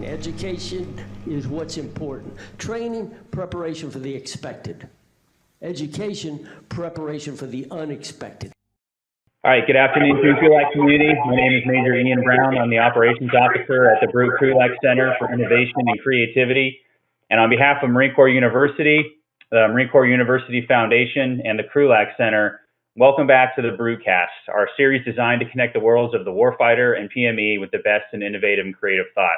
Education is what's important. Training, preparation for the expected. Education, preparation for the unexpected. All right, good afternoon to the Krulak community. My name is Major Ian Brown. I'm the Operations Officer at the Krulak Center for Innovation and Creativity. And on behalf of Marine Corps University, the Marine Corps University Foundation, and the Krulak Center, welcome back to the Brewcast, our series designed to connect the worlds of the warfighter and PME with the best in innovative and creative thought.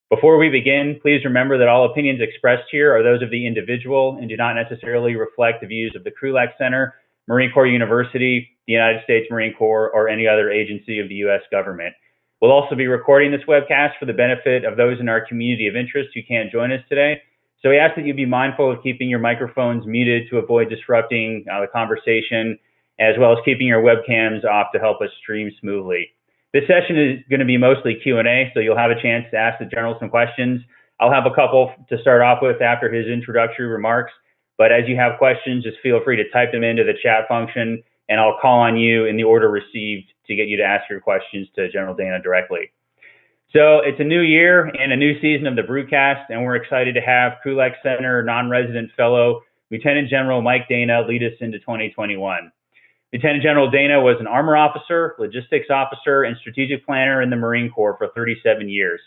Before we begin, please remember that all opinions expressed here are those of the individual and do not necessarily reflect the views of the Krulak Center, Marine Corps University, the United States Marine Corps, or any other agency of the U.S. government. We'll also be recording this webcast for the benefit of those in our community of interest who can't join us today. So we ask that you be mindful of keeping your microphones muted to avoid disrupting the conversation, as well as keeping your webcams off to help us stream smoothly. This session is going to be mostly Q&A, so you'll have a chance to ask the general some questions. I'll have a couple to start off with after his introductory remarks, but as you have questions, just feel free to type them into the chat function, and I'll call on you in the order received to get you to ask your questions to General Dana directly. So it's a new year and a new season of the Brewcast, and we're excited to have Krulak Center Non-Resident Fellow, Lieutenant General Mike Dana, lead us into 2021. Lieutenant General Dana was an armor officer, logistics officer, and strategic planner in the Marine Corps for 37 years.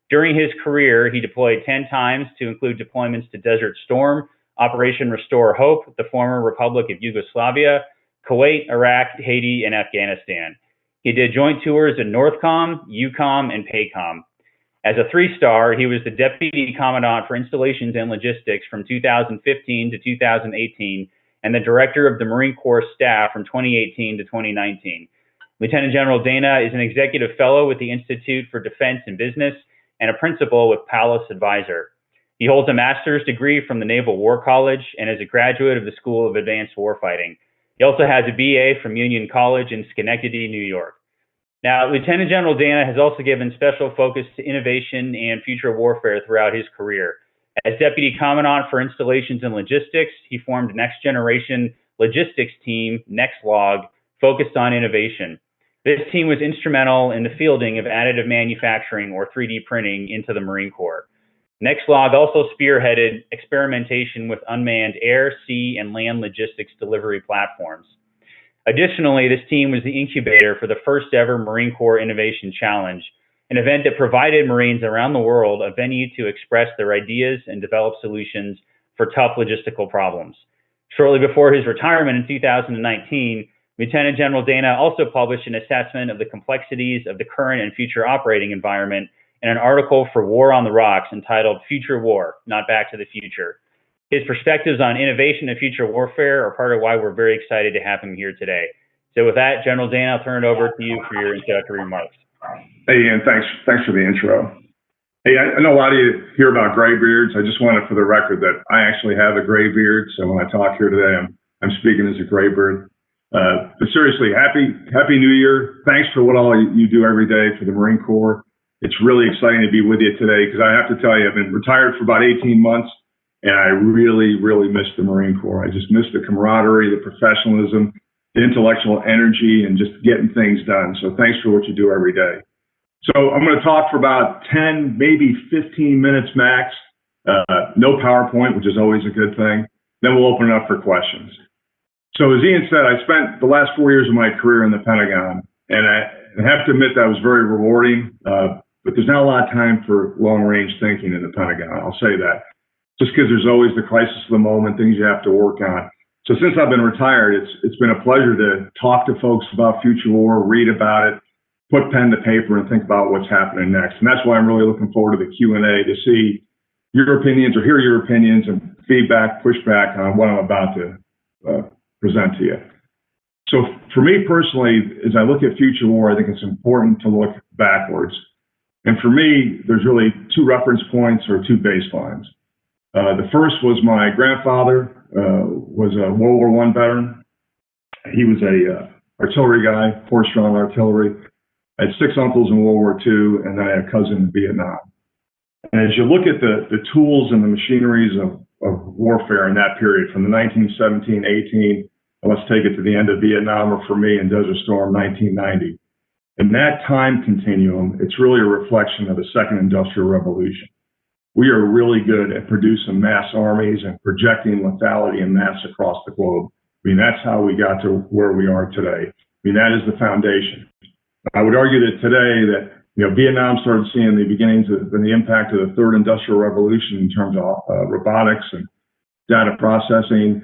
During his career, he deployed 10 times to include deployments to Desert Storm, Operation Restore Hope, the former Republic of Yugoslavia, Kuwait, Iraq, Haiti, and Afghanistan. He did joint tours in NORTHCOM, EUCOM, and PACOM. As a 3-star, he was the Deputy Commandant for Installations and Logistics from 2015 to 2018, and the Director of the Marine Corps Staff from 2018 to 2019. Lieutenant General Dana is an Executive Fellow with the Institute for Defense and Business and a Principal with PALLAS Advisor. He holds a master's degree from the Naval War College and is a graduate of the School of Advanced Warfighting. He also has a BA from Union College in Schenectady, New York. Now, Lieutenant General Dana has also given special focus to innovation and future warfare throughout his career. As Deputy Commandant for Installations and Logistics, he formed Next Generation Logistics Team, NextLog, focused on innovation. This team was instrumental in the fielding of additive manufacturing, or 3D printing, into the Marine Corps. NextLog also spearheaded experimentation with unmanned air, sea, and land logistics delivery platforms. Additionally, this team was the incubator for the first ever Marine Corps Innovation Challenge, an event that provided Marines around the world a venue to express their ideas and develop solutions for tough logistical problems. Shortly before his retirement in 2019, Lieutenant General Dana also published an assessment of the complexities of the current and future operating environment in an article for War on the Rocks entitled Future War, Not Back to the Future. His perspectives on innovation and future warfare are part of why we're very excited to have him here today. So with that, General Dana, I'll turn it over to you for your introductory remarks. Hey, Ian, thanks for the intro. Hey, I know a lot of you hear about gray beards. I just wanted for the record that I actually have a gray beard. So when I talk here today, I'm speaking as a gray beard. But seriously, happy New Year. Thanks for what all you do every day for the Marine Corps. It's really exciting to be with you today because I have to tell you, I've been retired for about 18 months and I really, really miss the Marine Corps. I just miss the camaraderie, the professionalism, the intellectual energy, and just getting things done. So thanks for what you do every day. So I'm going to talk for about 10, maybe 15 minutes max. No PowerPoint, which is always a good thing. Then we'll open it up for questions. So as Ian said, I spent the last 4 years of my career in the Pentagon, and I have to admit that was very rewarding, but there's not a lot of time for long-range thinking in the Pentagon. I'll say that. Just because there's always the crisis of the moment, things you have to work on. So since I've been retired, it's been a pleasure to talk to folks about future war, read about it, put pen to paper, and think about what's happening next. And that's why I'm really looking forward to the Q&A to see your opinions or hear your opinions and feedback, pushback on what I'm about to present to you. So for me personally, as I look at future war, I think it's important to look backwards. And for me, there's really 2 reference points or 2 baselines. The first was my grandfather was a World War I veteran. He was a artillery guy, horse-drawn artillery. I had 6 uncles in World War II, and then I had a cousin in Vietnam. And as you look at the tools and the machineries of warfare in that period, from the 1917-18, let's take it to the end of Vietnam, or for me in Desert Storm, 1990. In that time continuum, it's really a reflection of the second industrial revolution. We are really good at producing mass armies and projecting lethality and mass across the globe. I mean, that's how we got to where we are today. I mean, that is the foundation. I would argue that today that, Vietnam started seeing the beginnings of the impact of the third industrial revolution in terms of robotics and data processing,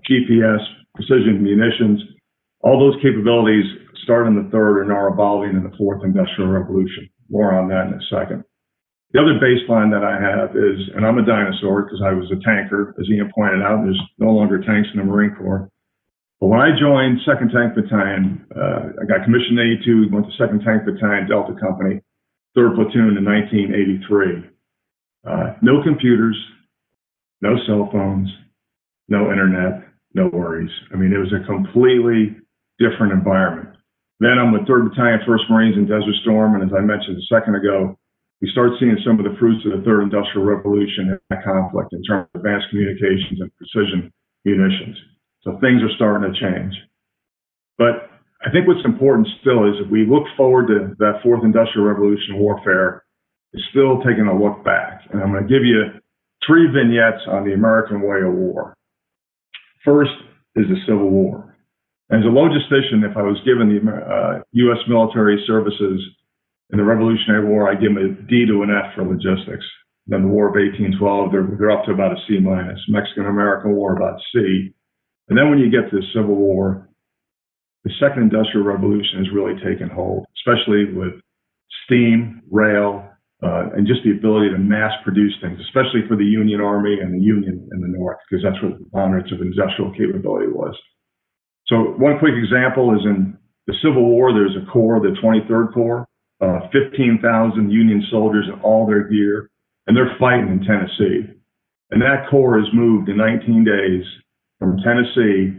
GPS, precision munitions. All those capabilities started in the third and are evolving in the fourth industrial revolution. More on that in a second. The other baseline that I have is, and I'm a dinosaur because I was a tanker, as Ian pointed out, there's no longer tanks in the Marine Corps. But when I joined 2nd Tank Battalion, I got commissioned in 82, went to 2nd Tank Battalion, Delta Company, 3rd Platoon in 1983. No computers, no cell phones, no internet, no worries. I mean, it was a completely different environment. Then I'm with 3rd Battalion, 1st Marines in Desert Storm, and as I mentioned a second ago, we start seeing some of the fruits of the third industrial revolution in that conflict in terms of advanced communications and precision munitions. So things are starting to change. But I think what's important still is if we look forward to that fourth industrial revolution warfare, it's still taking a look back. And I'm going to give you 3 vignettes on the American way of war. First is the Civil War. As a logistician, if I was given the U.S. military services in the Revolutionary War, I give them a D to an F for logistics. Then the War of 1812, they're up to about a C-. Mexican-American War, about C. And then when you get to the Civil War, the second industrial revolution has really taken hold, especially with steam, rail, and just the ability to mass produce things, especially for the Union Army and the Union in the North, because that's what the boundaries of industrial capability was. So one quick example is in the Civil War, there's a corps, the 23rd Corps, 15,000 Union soldiers in all their gear, and they're fighting in Tennessee. And that corps has moved in 19 days from Tennessee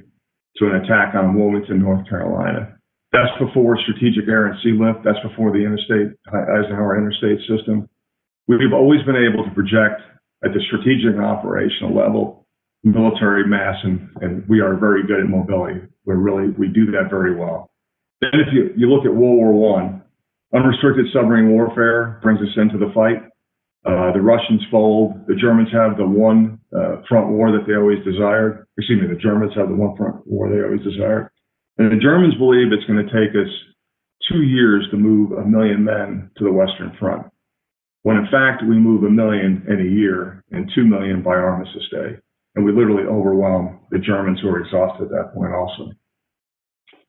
to an attack on Wilmington, North Carolina. That's before strategic air and sea lift. That's before the Eisenhower interstate system. We've always been able to project at the strategic and operational level military mass, and we are very good at mobility. We do that very well. Then if you look at World War I, unrestricted submarine warfare brings us into the fight. The Russians fold. The Germans have the one front war that they always desired. Excuse me, the Germans have the one front war they always desired. And the Germans believe it's going to take us 2 years to move 1 million men to the Western Front, when in fact we move 1 million in a year and 2 million by Armistice Day. And we literally overwhelm the Germans, who are exhausted at that point also.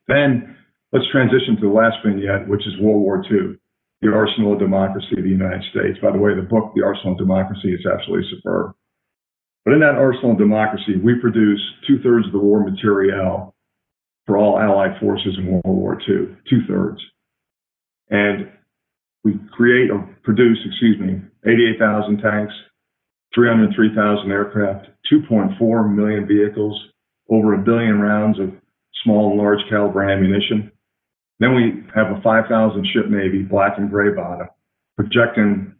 Then let's transition to the last vignette, which is World War II, the Arsenal of Democracy of the United States. By the way, the book, The Arsenal of Democracy, is absolutely superb. But in that Arsenal of Democracy, we produce 2/3 of the war materiel for all Allied forces in World War II, 2/3. And we produce 88,000 tanks, 303,000 aircraft, 2.4 million vehicles, over 1 billion rounds of small and large caliber ammunition. Then we have a 5,000 ship Navy, black and gray bottom, projecting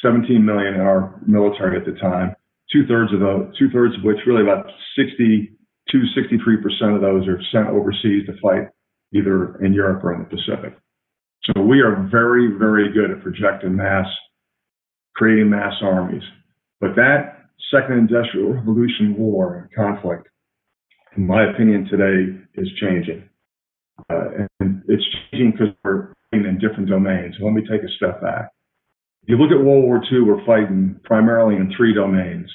17 million in our military at the time. 2/3 of which, really about 63% of those are sent overseas to fight either in Europe or in the Pacific. So we are very, very good at projecting mass, creating mass armies. But that second industrial revolution war conflict, in my opinion, today is changing. And it's changing because we're fighting in different domains. So let me take a step back. If you look at World War II, we're fighting primarily in 3 domains: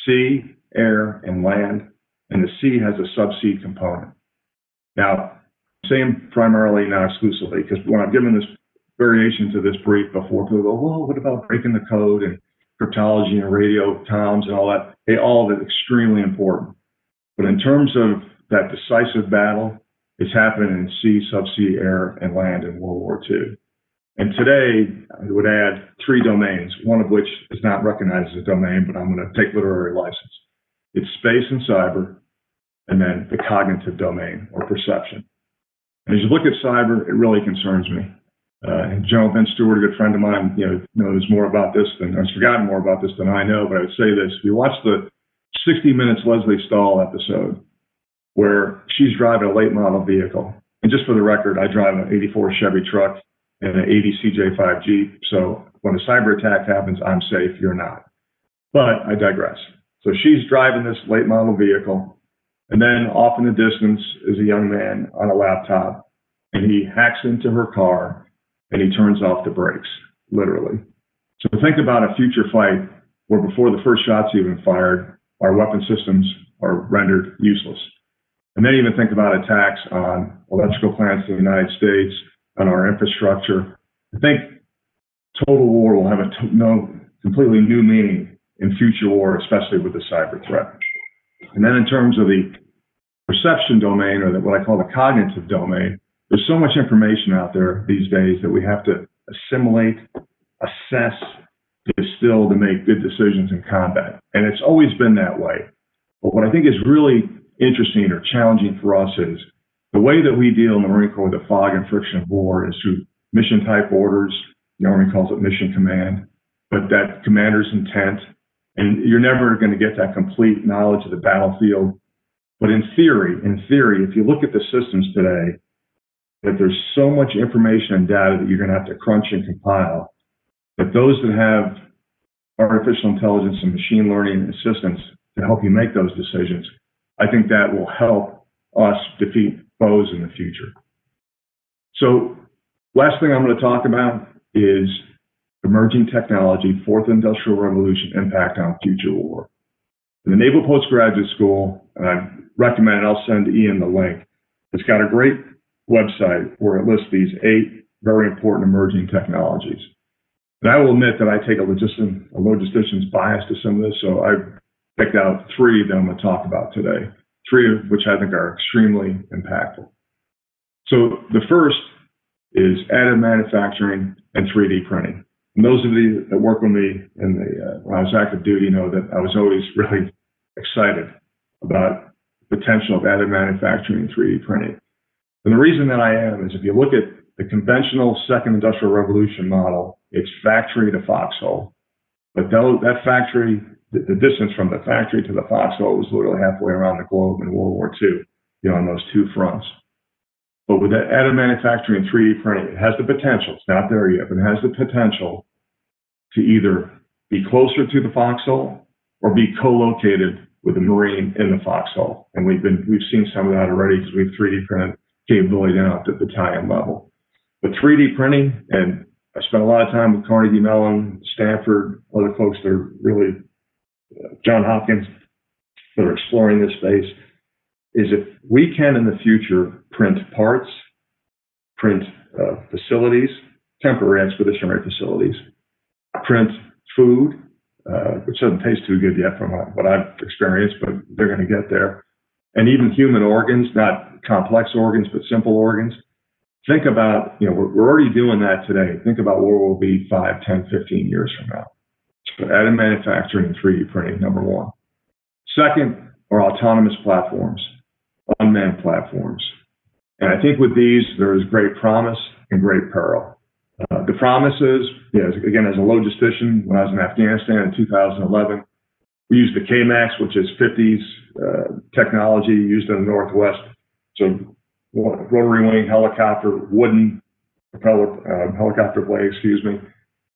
sea, air, and land. And the sea has a subsea component. Now, I'm saying primarily, not exclusively, because when I've given this variation to this brief before, people go, well, what about breaking the code and cryptology and radio comms and all that? Hey, all of it extremely important. But in terms of that decisive battle, it's happening in sea, subsea, air, and land in World War II. And today, I would add 3 domains, one of which is not recognized as a domain, but I'm going to take literary license. It's space and cyber, and then the cognitive domain, or perception. And as you look at cyber, it really concerns me. And General Ben Stewart, a good friend of mine, knows more about this has forgotten more about this than I know, but I would say this. If you watch the 60 Minutes Leslie Stahl episode, where she's driving a late model vehicle, and just for the record, I drive an '84 Chevy truck. in an 80 CJ5 Jeep. So when a cyber attack happens, I'm safe, you're not. But I digress. So she's driving this late model vehicle, and then off in the distance is a young man on a laptop, and he hacks into her car and he turns off the brakes, literally. So think about a future fight where before the first shot's even fired, our weapon systems are rendered useless. And then even think about attacks on electrical plants in the United States, on our infrastructure. I think total war will have a completely new meaning in future war, especially with the cyber threat. And then in terms of the perception domain, or what I call the cognitive domain, there's so much information out there these days that we have to assimilate, assess, distill to make good decisions in combat. And it's always been that way. But what I think is really interesting or challenging for us is the way that we deal in the Marine Corps with the fog and friction of war is through mission type orders. The Army calls it mission command, but that commander's intent. And you're never going to get that complete knowledge of the battlefield. But in theory, if you look at the systems today, that there's so much information and data that you're going to have to crunch and compile, that those that have artificial intelligence and machine learning assistance to help you make those decisions, I think that will help us defeat foes in the future. So last thing I'm going to talk about is emerging technology, fourth industrial revolution impact on future war. In the Naval Postgraduate School, and I recommend, I'll send Ian the link, it's got a great website where it lists these 8 very important emerging technologies. And I will admit that I take a logistician's bias to some of this, so I've picked out 3 that I'm going to talk about today, 3 of which I think are extremely impactful. So the first is additive manufacturing and 3D printing. And those of you that work with me when I was active duty know that I was always really excited about the potential of additive manufacturing and 3D printing. And the reason that I am is if you look at the conventional second industrial revolution model, it's factory to foxhole. But that factory, the distance from the factory to the foxhole was literally halfway around the globe in World War II, on those 2 fronts. But with that additive manufacturing and 3D printing, it has the potential, it's not there yet, but it has the potential to either be closer to the foxhole or be co-located with a Marine in the foxhole. And we've seen some of that already because we've 3D printed capability down at the battalion level. But 3D printing, and I spent a lot of time with Carnegie Mellon, Stanford, other folks that are really, John Hopkins, that are exploring this space, is if we can in the future print parts, print facilities, temporary expeditionary facilities, print food, which doesn't taste too good yet from what I've experienced, but they're going to get there, and even human organs, not complex organs, but simple organs. Think about, we're already doing that today. Think about where we'll be 5, 10, 15 years from now. So additive manufacturing and 3D printing, number 1. Second are autonomous platforms, unmanned platforms. And I think with these, there is great promise and great peril. The promise is, again, as a logistician, when I was in Afghanistan in 2011, we used the KMAX, which is 50s technology used in the Northwest. So rotary wing helicopter, wooden propeller, helicopter blade,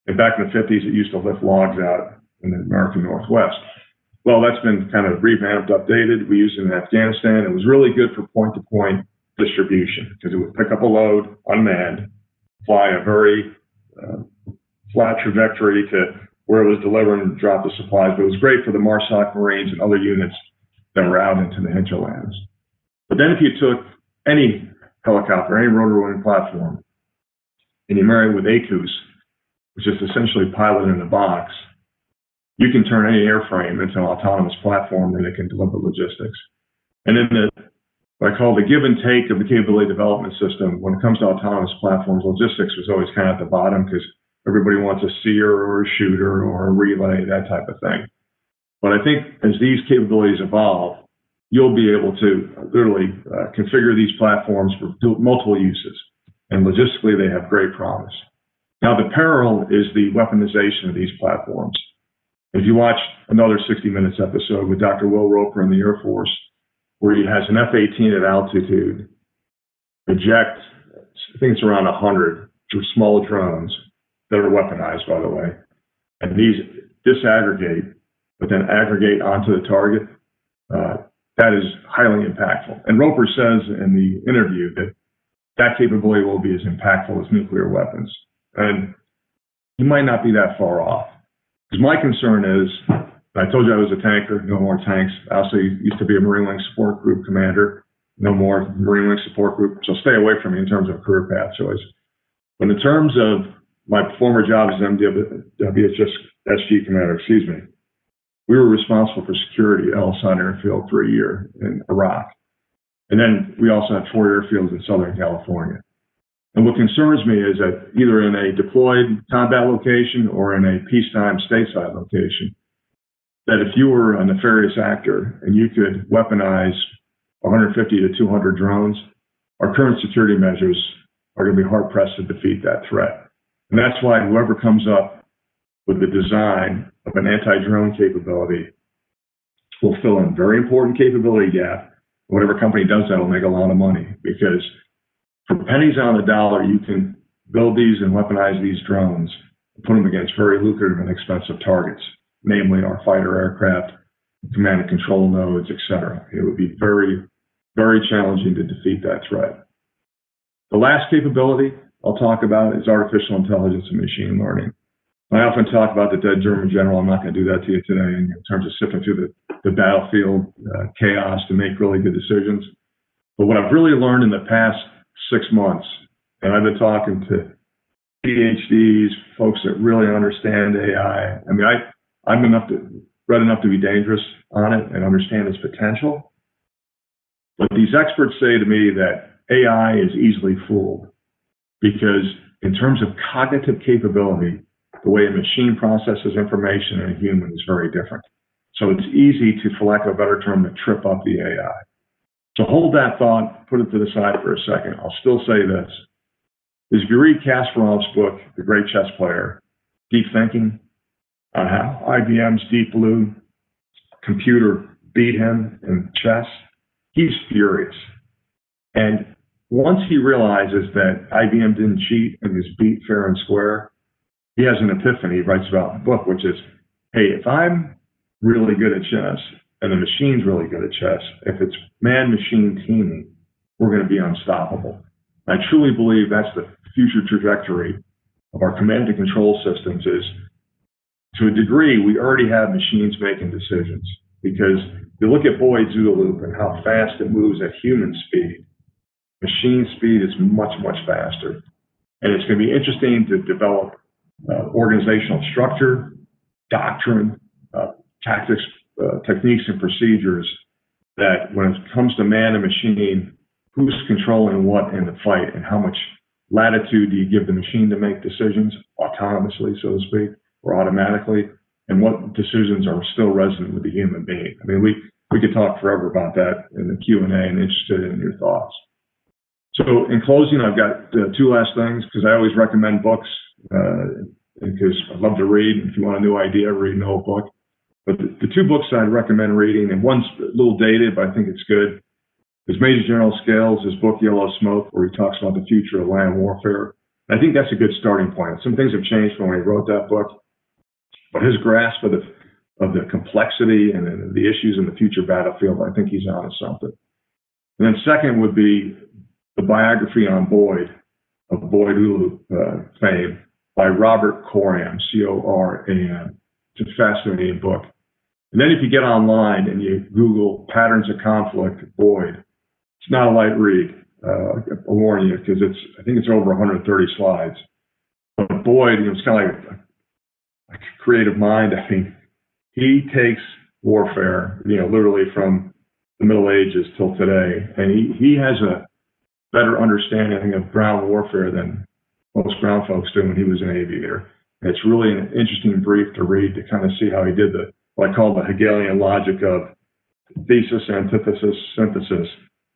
And back in the 50s, it used to lift logs out in the American Northwest. Well, that's been kind of revamped, updated. We used it in Afghanistan. It was really good for point-to-point distribution because it would pick up a load unmanned, fly a very flat trajectory to where it was delivering and drop the supplies. But it was great for the MARSOC Marines and other units that were out into the hinterlands. But then if you took any helicopter, any rotary wing platform, and you marry it with ACUS, which is essentially pilot in a box, you can turn any airframe into an autonomous platform and it can deliver logistics. And then what I call the give and take of the capability development system, when it comes to autonomous platforms, logistics was always kind of at the bottom because everybody wants a seer or a shooter or a relay, that type of thing. But I think as these capabilities evolve, you'll be able to literally configure these platforms for multiple uses. And logistically, they have great promise. Now, the peril is the weaponization of these platforms. If you watch another 60 Minutes episode with Dr. Will Roper in the Air Force, where he has an F-18 at altitude, eject, I think it's around 100, through small drones that are weaponized, by the way. And these disaggregate, but then aggregate onto the target. That is highly impactful. And Roper says in the interview that that capability will be as impactful as nuclear weapons. And he might not be that far off. Because my concern is, I told you I was a tanker, no more tanks. I also used to be a Marine Wing Support Group commander, no more Marine Wing Support Group. So stay away from me in terms of career path choice. But in terms of my former job as MWHS SG commander, we were responsible for security at El-San Airfield for a year in Iraq. And then we also had 4 airfields in Southern California. And what concerns me is that either in a deployed combat location or in a peacetime stateside location, that if you were a nefarious actor and you could weaponize 150 to 200 drones, our current security measures are going to be hard-pressed to defeat that threat. And that's why whoever comes up with the design of an anti-drone capability will fill in a very important capability gap. Whatever company does that will make a lot of money, because for pennies on the dollar, you can build these and weaponize these drones and put them against very lucrative and expensive targets, namely our fighter aircraft, command and control nodes, etc. It would be very, very challenging to defeat that threat. The last capability I'll talk about is artificial intelligence and machine learning. I often talk about the dead German general. I'm not going to do that to you today in terms of sifting through the battlefield chaos to make really good decisions. But what I've really learned in the past 6 months, and I've been talking to PhDs, folks that really understand AI. I mean, I'm read enough to be dangerous on it and understand its potential. But these experts say to me that AI is easily fooled because in terms of cognitive capability, the way a machine processes information in a human is very different. So it's easy to, for lack of a better term, to trip up the AI. So hold that thought, put it to the side for a second. I'll still say this. If you read Kasparov's book, The Great Chess Player, Deep Thinking, on how IBM's Deep Blue computer beat him in chess, he's furious. And once he realizes that IBM didn't cheat and was beat fair and square, he has an epiphany he writes about in the book, which is, hey, if I'm really good at chess and the machine's really good at chess, if it's man-machine teaming, we're going to be unstoppable. I truly believe that's the future trajectory of our command and control systems is, to a degree, we already have machines making decisions. Because you look at Boyd's OODA loop and how fast it moves at human speed, machine speed is much, much faster. And it's going to be interesting to develop organizational structure, doctrine, tactics, techniques, and procedures that when it comes to man and machine, who's controlling what in the fight and how much latitude do you give the machine to make decisions autonomously, so to speak, or automatically, and what decisions are still resonant with the human being. I mean, we could talk forever about that in the Q&A and interested in your thoughts. So in closing, I've got 2 last things, because I always recommend books, because I love to read. If you want a new idea, read an old book. But the 2 books I'd recommend reading, and one's a little dated, but I think it's good, is Major General Scales' book, Yellow Smoke, where he talks about the future of land warfare. And I think that's a good starting point. Some things have changed from when he wrote that book, but his grasp of the complexity and the issues in the future battlefield, I think he's onto something. And then second would be the biography on Boyd, of Boyd fame, by Robert Coram, C-O-R-A-M. It's a fascinating book. And then if you get online and you Google patterns of conflict, Boyd, it's not a light read. I'll warn you, because I think it's over 130 slides. But Boyd, it's kind of like a creative mind. I think he takes warfare, literally from the Middle Ages till today, and he has a better understanding of ground warfare than most ground folks do when he was an aviator. And it's really an interesting brief to read to kind of see how he did what I call the Hegelian logic of thesis, antithesis, synthesis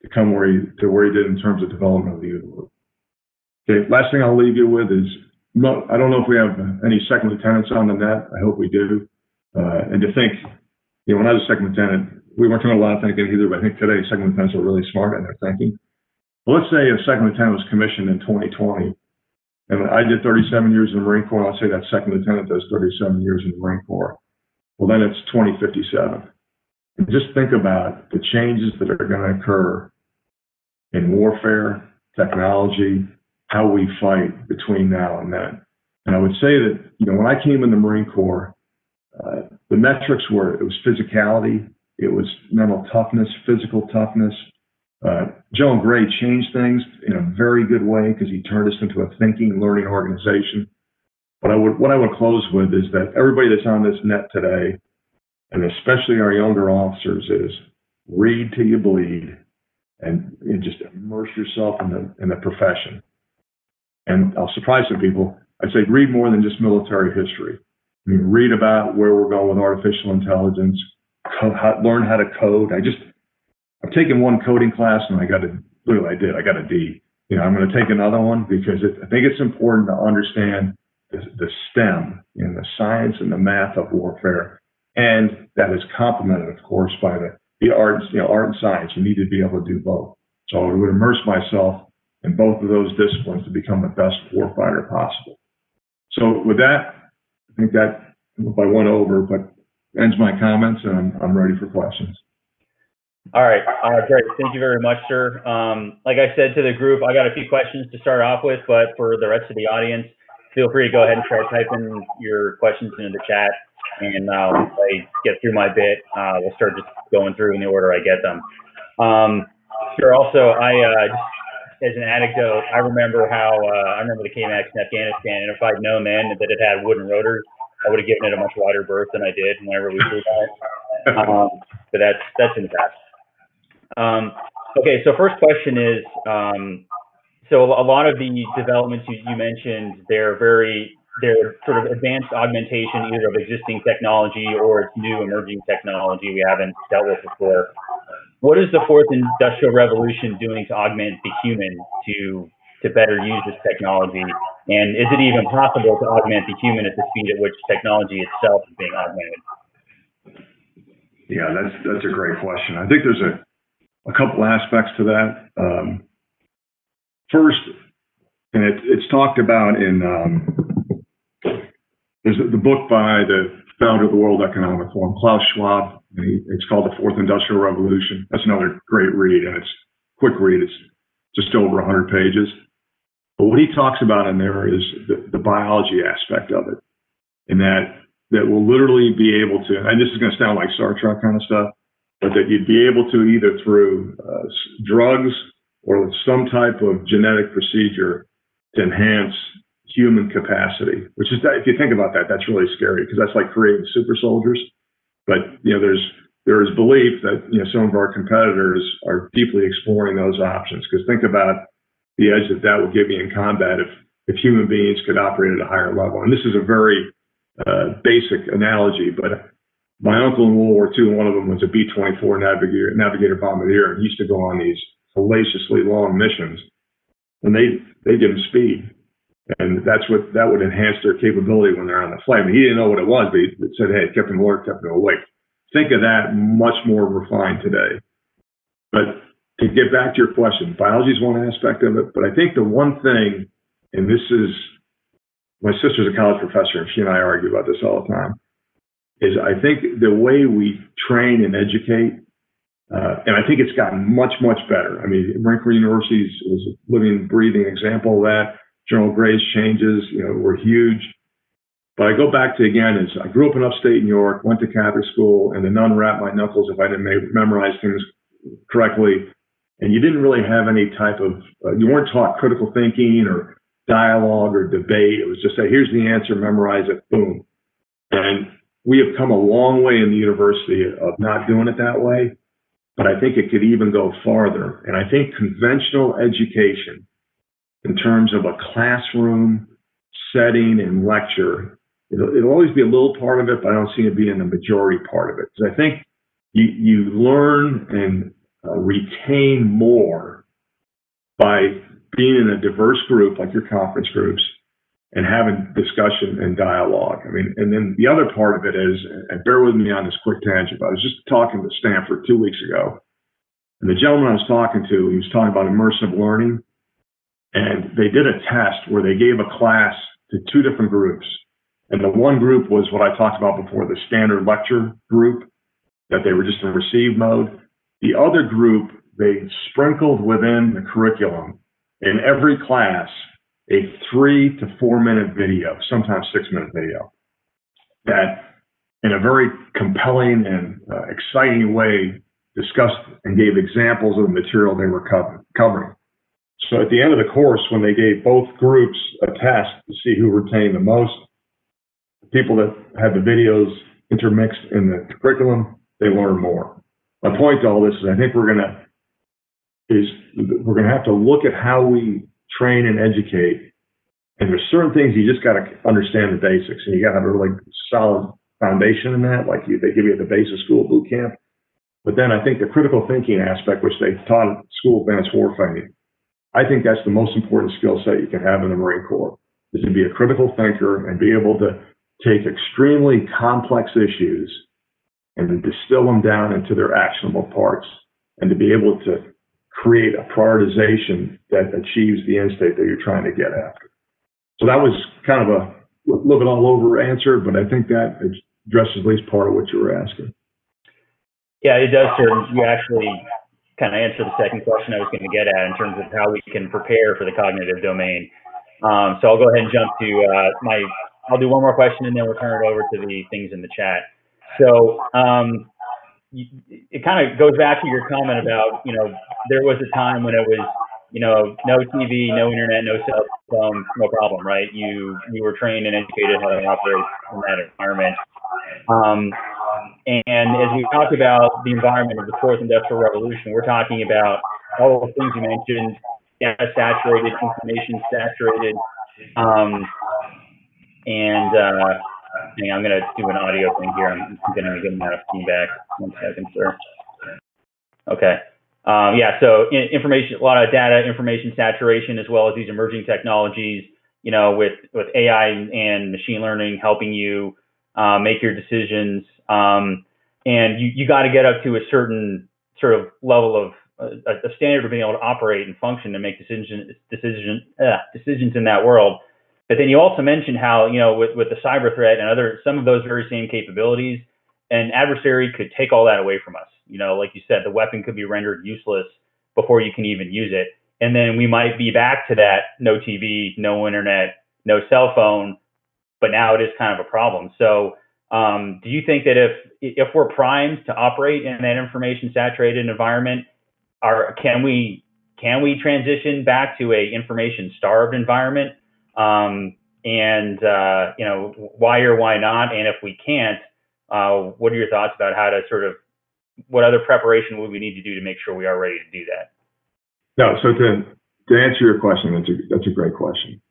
to come where he did in terms of development of the OODA loop. Okay, last thing I'll leave you with is, I don't know if we have any second lieutenants on the net. I hope we do. And to think, when I was a second lieutenant, we weren't doing a lot of thinking either, but I think today second lieutenants are really smart in their thinking. Well, let's say a second lieutenant was commissioned in 2020 And I did 37 years in the Marine Corps. I'll say that second lieutenant does 37 years in the Marine Corps. Well, then it's 2057. And just think about the changes that are going to occur in warfare, technology, how we fight between now and then. And I would say that, when I came in the Marine Corps, the metrics it was physicality, it was mental toughness, physical toughness. General Gray changed things in a very good way because he turned us into a thinking, learning organization. But what I would close with is that everybody that's on this net today, and especially our younger officers, is read till you bleed and just immerse yourself in the profession. And I'll surprise some people. I say read more than just military history. I mean, read about where we're going with artificial intelligence, learn how to code. I've taken one coding class and I got a D. I'm going to take another one because I think it's important to understand the STEM, the science and the math of warfare. And that is complemented, of course, by the arts, art and science. You need to be able to do both. So I would immerse myself in both of those disciplines to become the best warfighter possible. So with that, I think that, if I went over, but ends my comments, and I'm ready for questions. All right, great. Thank you very much, sir. Like I said to the group, I got a few questions to start off with, but for the rest of the audience, feel free to go ahead and start typing your questions into the chat. And once I get through my bit, we'll start just going through in the order I get them. Sure. Also, as an anecdote, I remember the KMAX in Afghanistan, and if I'd known then that it had wooden rotors, I would have given it a much wider berth than I did whenever we flew that. But that's in the past. Okay, so first question is, so a lot of the developments you mentioned, they're sort of advanced augmentation either of existing technology or it's new emerging technology we haven't dealt with before. What is the fourth industrial revolution doing to augment the human to better use this technology? And is it even possible to augment the human at the speed at which technology itself is being augmented? Yeah, that's a great question. I think there's a couple aspects to that. First, and it's talked about in there's the book by the founder of the World Economic Forum, Klaus Schwab. It's called The Fourth Industrial Revolution. That's another great read, and it's a quick read. It's just over 100 pages. But what he talks about in there is the biology aspect of it, and that will literally be able to, and this is going to sound like Star Trek kind of stuff, but that you'd be able to either through drugs or some type of genetic procedure to enhance human capacity, which is, if you think about that, that's really scary because that's like creating super soldiers. But, there is belief that, some of our competitors are deeply exploring those options because think about the edge that would give you in combat if human beings could operate at a higher level. And this is a very basic analogy, but my uncle in World War II, one of them was a B-24 navigator bombardier, and he used to go on these hellaciously long missions, and they give him speed, and that would enhance their capability when they're on the flight. I mean, he didn't know what it was, but he said, hey, it kept him alert, kept him awake. Think of that much more refined today. But to get back to your question, biology is one aspect of it, but I think the one thing, and this is, my sister's a college professor, and she and I argue about this all the time, is I think the way we train and educate, and I think it's gotten much, much better. I mean, Marine Corps University is a living, breathing example of that. General Gray's changes, were huge. But I go back to, again, is I grew up in upstate New York, went to Catholic school, and the nun rapped my knuckles if I didn't memorize things correctly. And you didn't really have any type of, you weren't taught critical thinking or dialogue or debate. It was just say, here's the answer, memorize it, boom. And we have come a long way in the university of not doing it that way, but I think it could even go farther. And I think conventional education in terms of a classroom setting and lecture, it'll always be a little part of it, but I don't see it being the majority part of it. Because I think you learn and retain more by being in a diverse group like your conference groups and having discussion and dialogue. I mean, and then the other part of it is, and bear with me on this quick tangent, but I was just talking to Stanford 2 weeks ago, and the gentleman I was talking to, he was talking about immersive learning. And they did a test where they gave a class to two different groups. And the one group was what I talked about before, the standard lecture group, that they were just in receive mode. The other group, they sprinkled within the curriculum in every class a 3 to 4 minute video, sometimes 6 minute video, that in a very compelling and exciting way discussed and gave examples of the material they were covering. So at the end of the course, when they gave both groups a test to see who retained the most, the people that had the videos intermixed in the curriculum, they learned more. My point to all this is I think we're gonna have to look at how we train and educate. And there's certain things you just got to understand the basics, and you got to have a really solid foundation in that, like they give you at the basic school boot camp. But then I think the critical thinking aspect, which they taught at School of Advanced Warfighting, I think that's the most important skill set you can have in the Marine Corps, is to be a critical thinker and be able to take extremely complex issues and then distill them down into their actionable parts, and to be able to create a prioritization that achieves the end state that you're trying to get after. So that was kind of a little bit all over answer, but I think that addresses at least part of what you were asking. Yeah, it does, sir. You actually kind of answered the second question I was going to get at in terms of how we can prepare for the cognitive domain. So I'll go ahead and jump to I'll do one more question and then we'll turn it over to the things in the chat. So it kind of goes back to your comment about, there was a time when it was, no TV, no internet, no cell phone, no problem, right? You were trained and educated how to operate in that environment. And as we talk about the environment of the fourth industrial revolution, we're talking about all the things you mentioned: data saturated, information saturated, hang on, I'm going to do an audio thing here. I'm going to get enough feedback. 1 second, sir. Okay. So information, a lot of data, information saturation, as well as these emerging technologies, with AI and machine learning helping you make your decisions. And you got to get up to a certain sort of level of a standard of being able to operate and function and make decisions in that world. But then you also mentioned how, with the cyber threat and some of those very same capabilities, an adversary could take all that away from us. Like you said, the weapon could be rendered useless before you can even use it. And then we might be back to that no TV, no internet, no cell phone, but now it is kind of a problem. So do you think that if we're primed to operate in that information saturated environment, can we transition back to a information starved environment? Why or why not? And if we can't, what are your thoughts about how to what other preparation would we need to do to make sure we are ready to do that? No, so to answer your question, that's a great question.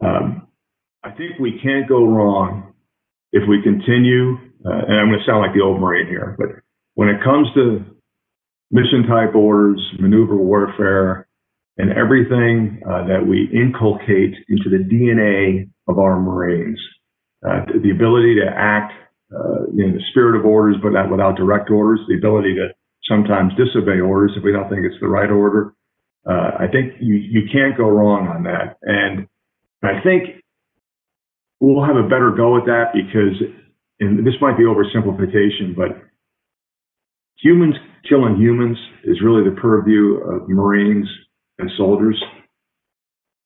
I think we can't go wrong if we continue, and I'm going to sound like the old Marine here, but when it comes to mission type orders, maneuver warfare, and everything that we inculcate into the DNA of our Marines, the ability to act in the spirit of orders, but not without direct orders, the ability to sometimes disobey orders if we don't think it's the right order. I think you can't go wrong on that. And I think we'll have a better go at that because, and this might be oversimplification, but humans killing humans is really the purview of Marines and soldiers,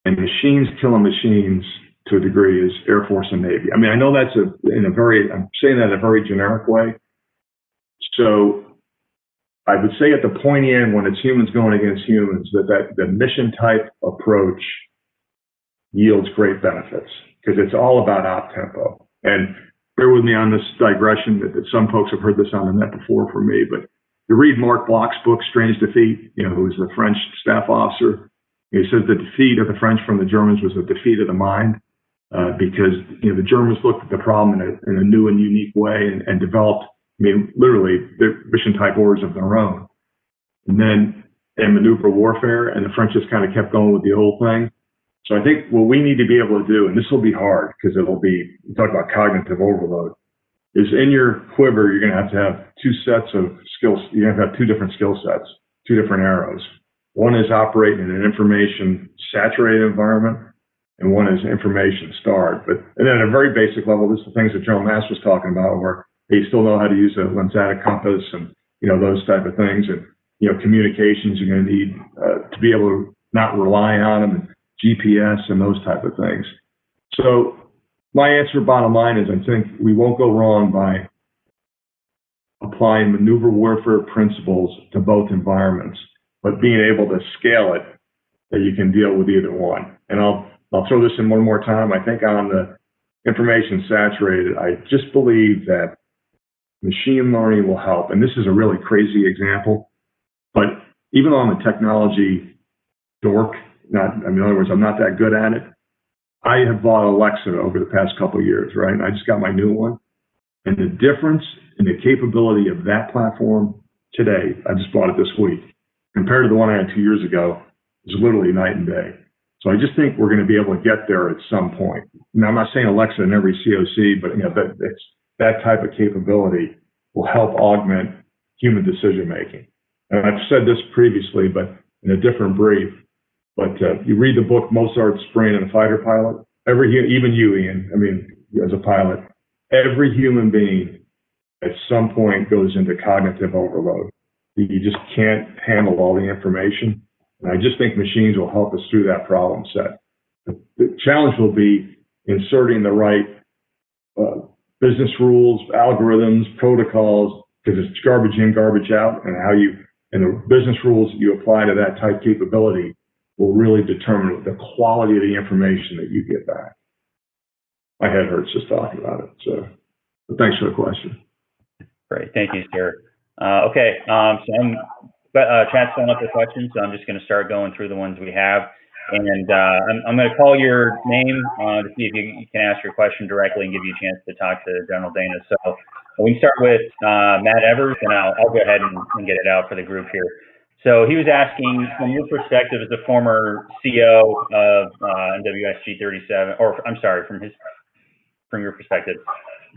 and machines killing machines to a degree is Air Force and Navy. I mean, I know that's I'm saying that in a very generic way. So I would say at the pointy end, when it's humans going against humans, that the mission type approach yields great benefits because it's all about op tempo. And bear with me on this digression that some folks have heard this on the net before for me, but you read Mark Bloch's book, Strange Defeat, who was the French staff officer. He says the defeat of the French from the Germans was a defeat of the mind because the Germans looked at the problem in a new and unique way and developed, literally their mission type orders of their own. And then in maneuver warfare, and the French just kind of kept going with the old thing. So I think what we need to be able to do, and this will be hard because you talk about cognitive overload, is in your quiver, you're going to have two sets of skills. You're going to have two different skill sets, two different arrows. One is operating in an information-saturated environment, and one is information-starved. And then at a very basic level, this is the things that General Mass was talking about, where they still know how to use a lensatic compass and, those type of things. And, communications you're going to need to be able to not rely on them, and GPS and those type of things. So my answer, bottom line, is I think we won't go wrong by applying maneuver warfare principles to both environments, but being able to scale it that you can deal with either one. And I'll throw this in one more time. I think on the information saturated, I just believe that machine learning will help. And this is a really crazy example, but even though I'm a technology dork, in other words, I'm not that good at it, I have bought Alexa over the past couple of years, right? And I just got my new one. And the difference in the capability of that platform today, I just bought it this week, compared to the one I had 2 years ago, is literally night and day. So I just think we're going to be able to get there at some point. Now, I'm not saying Alexa in every COC, but that type of capability will help augment human decision making. And I've said this previously, but in a different brief. But you read the book Mozart's Brain and a Fighter Pilot. Even you, Ian, as a pilot, every human being at some point goes into cognitive overload. You just can't handle all the information. And I just think machines will help us through that problem set. The challenge will be inserting the right business rules, algorithms, protocols, because it's garbage in, garbage out, and the business rules that you apply to that type capability will really determine the quality of the information that you get back. My head hurts just talking about it. So, but thanks for the question. Great, thank you, sir. Okay, so chat's filling up the questions, so I'm just going to start going through the ones we have. And I'm going to call your name to see if you can ask your question directly and give you a chance to talk to General Dana. So we can start with Matt Evers, and I'll go ahead and get it out for the group here. So he was asking, from your perspective as a former CO of NWSG 37, or I'm sorry, from your perspective,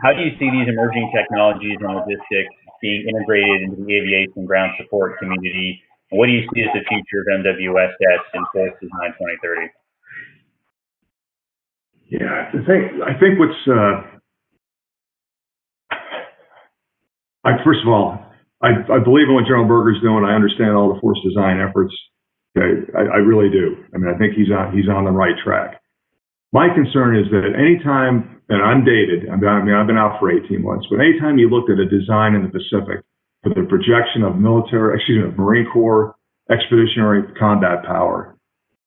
how do you see these emerging technologies and logistics being integrated into the aviation ground support community? And what do you see as the future of MWSS in Force Design 2030? Yeah, I think what's, first of all, I believe in what General Berger's doing. I understand all the force design efforts. Okay, I really do. I think he's on the right track. My concern is that anytime, and I'm dated, I've been out for 18 months, but anytime you looked at a design in the Pacific for the projection of Marine Corps expeditionary combat power,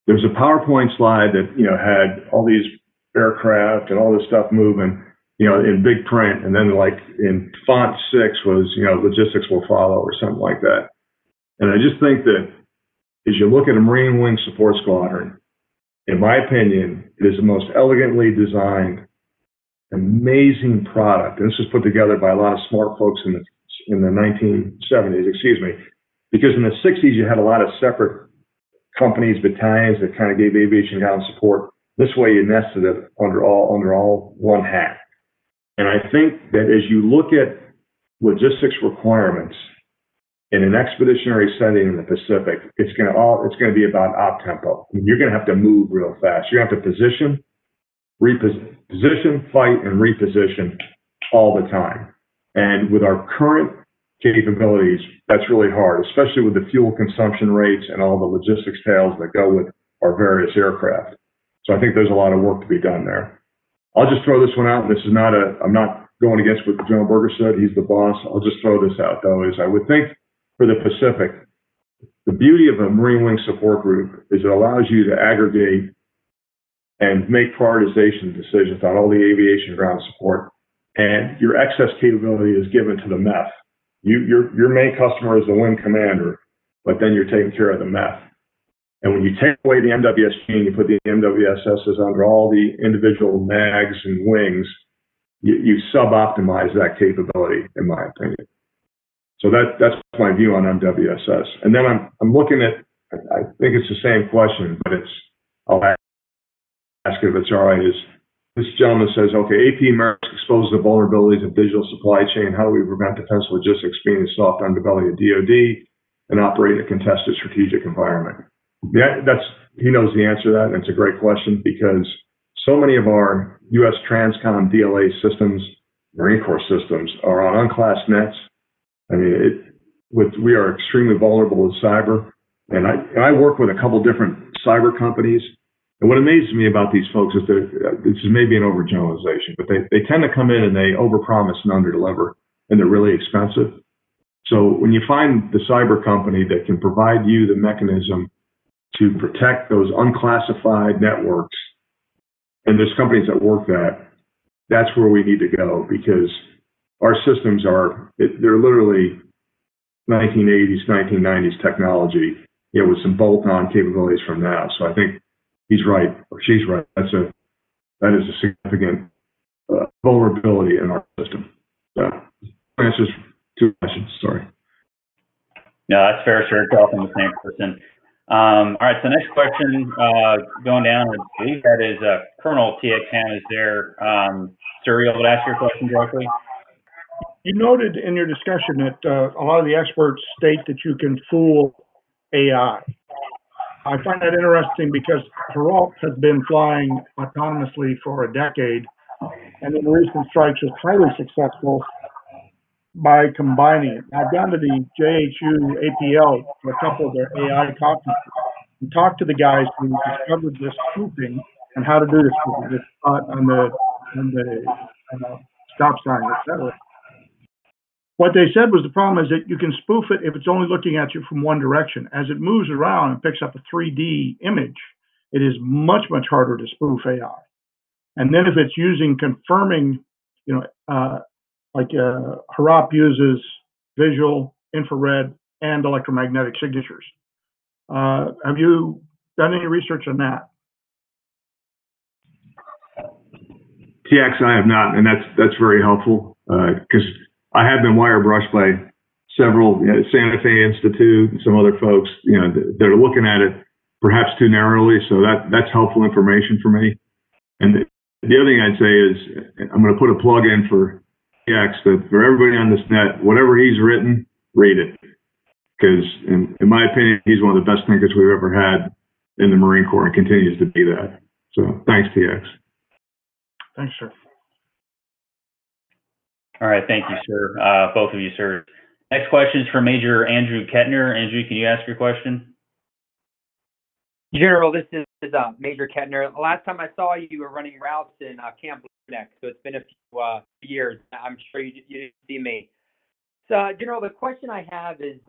there's a PowerPoint slide that, had all these aircraft and all this stuff moving, in big print, and then like in font 6 was, logistics will follow or something like that. And I just think that as you look at a Marine Wing Support Squadron, in my opinion, it is the most elegantly designed, amazing product. And this was put together by a lot of smart folks in the 1970s, because in the 60s you had a lot of separate companies, battalions that kind of gave aviation ground support. This way you nested it under all one hat. And I think that as you look at logistics requirements in an expeditionary setting in the Pacific, it's going to be about op tempo. You're going to have to move real fast. You have to position, fight, and reposition all the time. And with our current capabilities, that's really hard, especially with the fuel consumption rates and all the logistics tails that go with our various aircraft. So I think there's a lot of work to be done there. I'll just throw this one out. This is I'm not going against what General Berger said. He's the boss. I'll just throw this out, though, is I would think for the Pacific, the beauty of a Marine Wing Support Group is it allows you to aggregate and make prioritization decisions on all the aviation ground support, and your excess capability is given to the MEF. Your main customer is the wing commander, but then you're taking care of the MEF. And when you take away the MWSG and you put the MWSSs under all the individual MAGs and wings, you sub-optimize that capability, in my opinion. So that's my view on MWSS. And then I'm looking at, I think it's the same question, but I'll ask it if it's all right, is this gentleman says, okay, AP America exposes the vulnerabilities of digital supply chain. How do we prevent defense logistics being the soft underbelly of DoD? and operate in a contested strategic environment? Yeah, he knows the answer to that, and it's a great question because so many of our U.S. Transcom DLA systems, Marine Corps systems, are on unclassed nets. I mean, we are extremely vulnerable to cyber, and I work with a couple different cyber companies. And what amazes me about these folks is that this is maybe an overgeneralization, but they tend to come in and they overpromise and underdeliver, and they're really expensive. So when you find the cyber company that can provide you the mechanism to protect those unclassified networks, and there's companies that work that's where we need to go, because our systems they're literally 1980s, 1990s technology, with some bolt-on capabilities from now. So I think he's right, or she's right. That is a significant vulnerability in our system. Answers two questions. Sorry. No, that's fair, sir. It's all from the same person. All right, so next question, going down, I believe that is Colonel TX Ham is there. Sir, are you able to ask your question directly? You noted in your discussion that a lot of the experts state that you can fool AI. I find that interesting because Haralt has been flying autonomously for a decade, and in recent strikes was highly successful by combining it. I've gone to the JHU APL for a couple of their AI conferences and talked to the guys who discovered this spoofing and how to do this spoofing, this on the stop sign, etc. What they said was the problem is that you can spoof it if it's only looking at you from one direction. As it moves around and picks up a 3D image, it is much, much harder to spoof AI. And then if it's using confirming, like Harap uses visual, infrared, and electromagnetic signatures. Have you done any research on that? TX, I have not, and that's very helpful because I have been wire brushed by several Santa Fe Institute and some other folks, that are looking at it perhaps too narrowly. So that's helpful information for me. And the other thing I'd say is I'm going to put a plug in for TX that for everybody on this net, whatever he's written, read it. Because in my opinion, he's one of the best thinkers we've ever had in the Marine Corps and continues to be that. So thanks, TX. Thanks, sir. All right, thank you, sir. Both of you, sir. Next question is from Major Andrew Kettner. Andrew, can you ask your question? General, this is Major Kettner. Last time I saw you, you were running routes in Camp Neck, so it's been a few years. I'm sure you didn't see me. So, General, the question I have is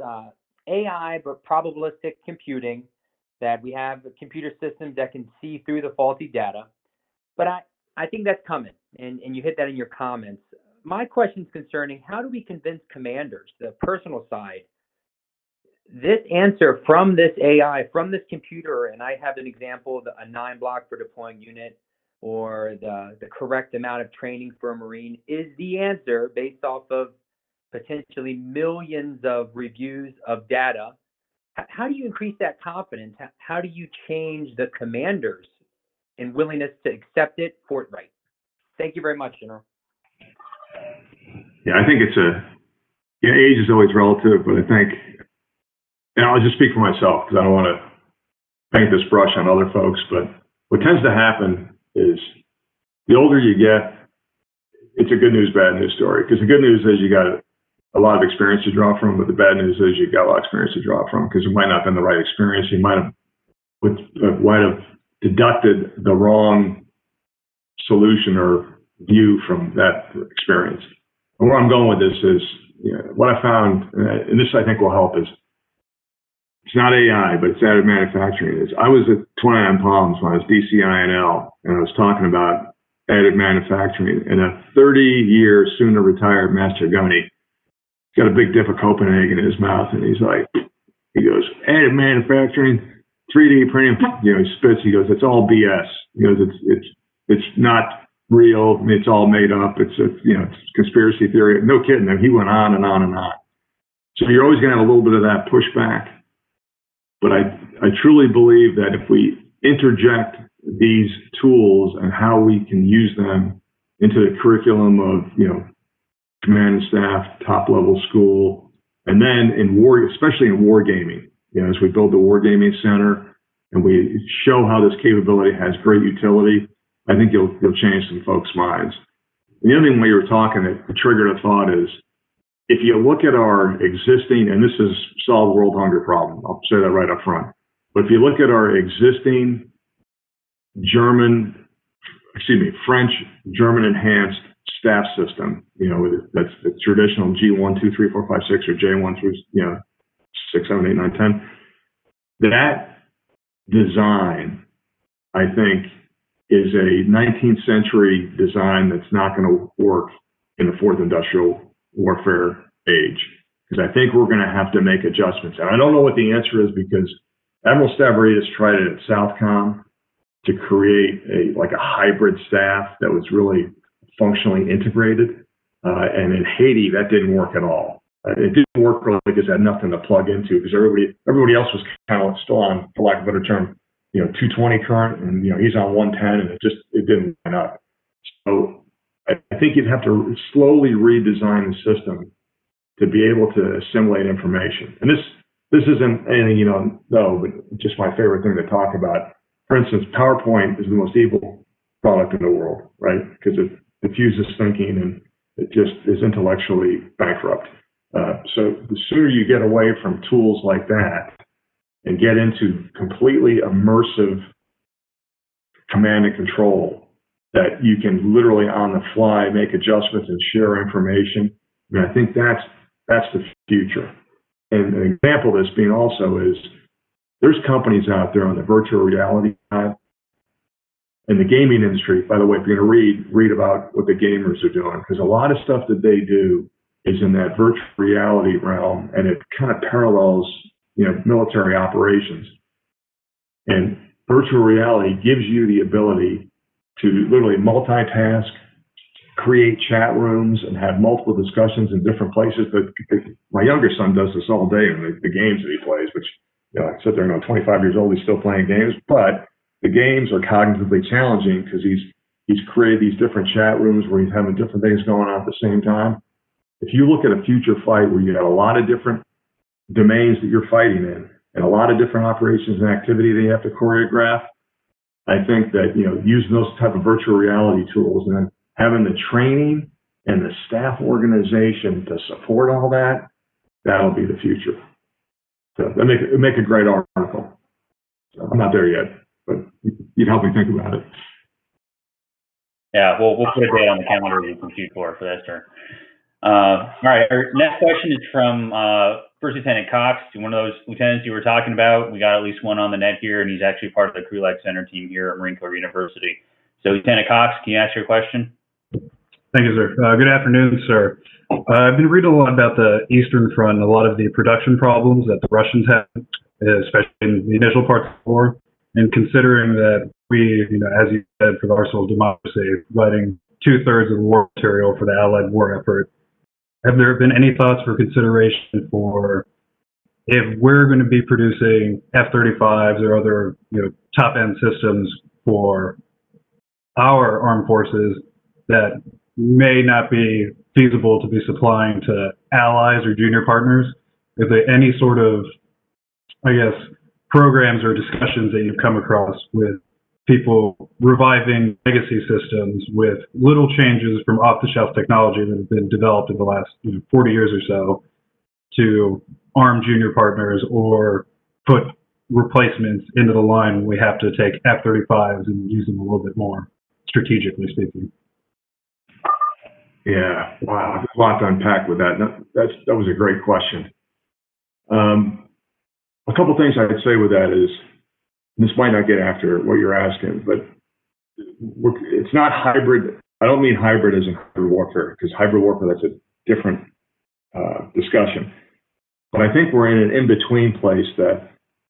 AI, but probabilistic computing, that we have computer systems that can see through the faulty data. But I think that's coming, and you hit that in your comments. My question is concerning how do we convince commanders, the personal side, this answer from this AI, from this computer, and I have an example, a 9-block for deploying unit, or the correct amount of training for a Marine, is the answer based off of potentially millions of reviews of data. How do you increase that confidence? How do you change the commanders in willingness to accept it forthright? Thank you very much, General. Yeah, I think age is always relative, but I think, and I'll just speak for myself because I don't want to paint this brush on other folks, but what tends to happen is the older you get, it's a good news, bad news story. Because the good news is you got a lot of experience to draw from, but the bad news is you got a lot of experience to draw from because it might not have been the right experience. You might have deducted the wrong solution or view from that experience. And where I'm going with this is, what I found, and this I think will help, is it's not AI, but it's additive manufacturing. I was at 29 Palms when I was DCINL, and I was talking about additive manufacturing. And a 30-year, soon-to-retire Master Gunny got a big dip of Copenhagen in his mouth, and he goes, additive manufacturing, 3D printing, he spits, he goes, it's all BS. He goes, it's not real, it's all made up, it's conspiracy theory. No kidding, he went on and on and on. So you're always going to have a little bit of that pushback. But I truly believe that if we interject these tools and how we can use them into the curriculum of, command and staff, top level school, And then in war, especially in wargaming, as we build the wargaming center and we show how this capability has great utility, I think you'll change some folks' minds. And the other thing when you were talking that triggered a thought is, if you look at our existing, and this is solve world hunger problem, I'll say that right up front. But if you look at our existing French, German enhanced staff system, that's the traditional G1, 2, 3, 4, 5, 6, or J1 through, 6, 7, 8, 9, 10. That design, I think, is a 19th century design that's not going to work in the fourth industrial warfare age. Because I think we're going to have to make adjustments. And I don't know what the answer is, because Admiral Stavridis tried it at Southcom to create a hybrid staff that was really functionally integrated. And in Haiti, that didn't work at all. It didn't work really because it had nothing to plug into, because everybody else was kind of still on, for lack of a better term, 220 current, and he's on 110, and it didn't line up. So I think you'd have to slowly redesign the system to be able to assimilate information. And this isn't anything but just my favorite thing to talk about. For instance, PowerPoint is the most evil product in the world, right? Because it diffuses thinking and it just is intellectually bankrupt. So the sooner you get away from tools like that and get into completely immersive command and control, that you can literally on the fly make adjustments and share information, I think that's the future. And an example of this being also is, there's companies out there on the virtual reality side. In the gaming industry, by the way, if you're going to read about what the gamers are doing, because a lot of stuff that they do is in that virtual reality realm, and it kind of parallels, military operations. And virtual reality gives you the ability to literally multitask, create chat rooms, and have multiple discussions in different places. But my younger son does this all day in the games that he plays, which, I sit there, 25 years old, he's still playing games, but the games are cognitively challenging because he's created these different chat rooms where he's having different things going on at the same time. If you look at a future fight where you have a lot of different domains that you're fighting in, and a lot of different operations and activity that you have to choreograph, I think that, using those type of virtual reality tools and then having the training and the staff organization to support all that, that'll be the future. So that make a great article. So I'm not there yet, but you'd help me think about it. Yeah, we'll put a date on the calendar we can shoot for this turn. All right, our next question is from First Lieutenant Cox, one of those lieutenants you were talking about. We got at least one on the net here, and he's actually part of the Krulak Center team here at Marine Corps University. So, Lieutenant Cox, can you ask your question? Thank you, sir. Good afternoon, sir. I've been reading a lot about the Eastern Front and a lot of the production problems that the Russians had, especially in the initial parts of the war. And considering that we, as you said, for the Arsenal of Democracy, writing 2/3 of the war material for the Allied war effort, have there been any thoughts for consideration for, if we're going to be producing F-35s or other, top-end systems for our armed forces that may not be feasible to be supplying to allies or junior partners? Is there any sort of, programs or discussions that you've come across with people reviving legacy systems with little changes from off-the-shelf technology that have been developed in the last 40 years or so to arm junior partners, or put replacements into the line when we have to take F-35s and use them a little bit more, strategically speaking? Yeah, wow, there's a lot to unpack with that. That was a great question. A couple things I'd say with that is, this might not get after what you're asking, but it's not hybrid. I don't mean hybrid as in hybrid warfare, because hybrid warfare, that's a different discussion. But I think we're in an in-between place that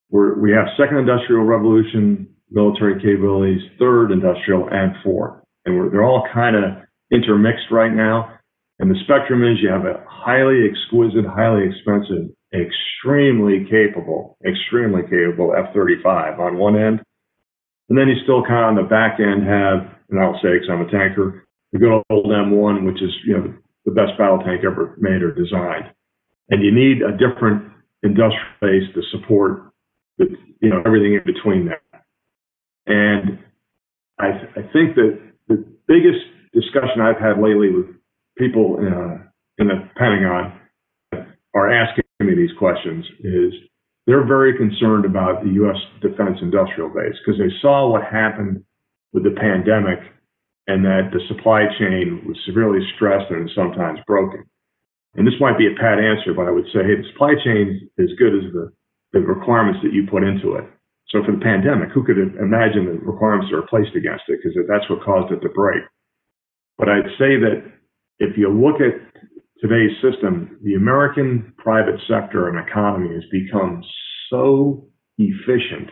we have second industrial revolution military capabilities, third industrial, and fourth. And they're all kind of intermixed right now. And the spectrum is, you have a highly exquisite, highly expensive, extremely capable F-35 on one end. And then you still kind of on the back end have, and I'll say, because I'm a tanker, the good old M1, which is, the best battle tank ever made or designed. and you need a different industrial base to support the, everything in between that. And I think that the biggest discussion I've had lately with people in the Pentagon are asking me these questions is they're very concerned about the U.S. defense industrial base because they saw what happened with the pandemic and that the supply chain was severely stressed and sometimes broken. And this might be a pat answer, but I would say, hey, the supply chain is as good as the requirements that you put into it. So for the pandemic, who could imagine the requirements that are placed against it? Because that's what caused it to break. But I'd say that if you look at today's system, the American private sector and economy has become so efficient